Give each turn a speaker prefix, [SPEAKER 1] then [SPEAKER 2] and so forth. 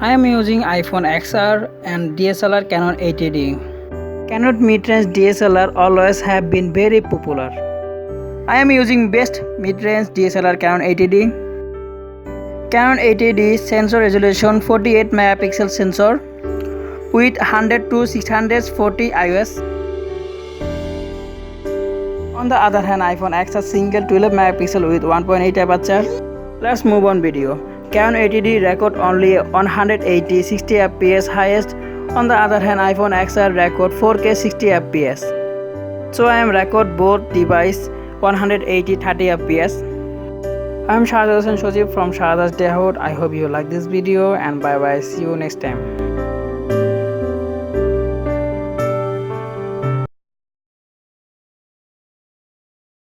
[SPEAKER 1] I am using iPhone XR and DSLR Canon 80D. Canon mid-range DSLR always have been very popular. I am using best mid-range DSLR Canon 80D. Canon 80D sensor resolution 48 megapixel sensor with 100 to 640 IOS. On the other hand, iPhone XR single 12 megapixel with 1.8 aperture. Let's move on video. Canon 80D record only 180 60 fps highest. On the other hand, iPhone XR record 4K 60 fps. So I am record both device 180 30 fps. I am Sazib from SHADAT'S DAYOUT. I hope you like this video and bye bye. See you next time.